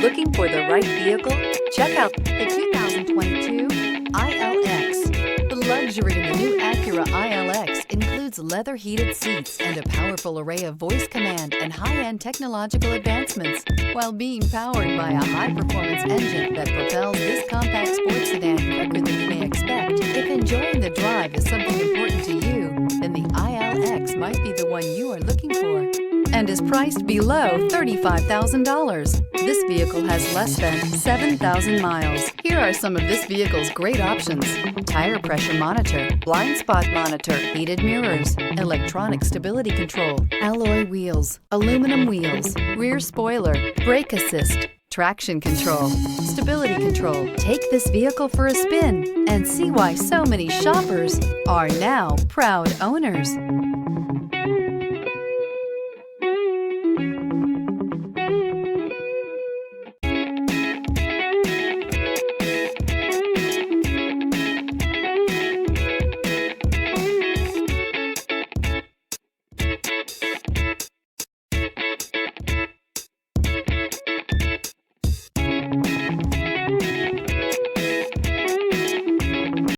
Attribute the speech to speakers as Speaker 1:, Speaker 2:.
Speaker 1: Looking for the right vehicle? Check out the 2022 ILX. The luxury in the new Acura ILX includes leather heated seats and a powerful array of voice command and high-end technological advancements, while being powered by a high-performance engine that propels this compact sports sedan quicker than you may expect. If enjoying the drive is something important to you, then the ILX might be the one you are looking for, and is priced below $35,000. This vehicle has less than 7,000 miles. Here are some of this vehicle's great options: tire pressure monitor, blind spot monitor, heated mirrors, electronic stability control, alloy wheels, aluminum wheels, rear spoiler, brake assist, traction control, stability control. Take this vehicle for a spin and see why so many shoppers are now proud owners.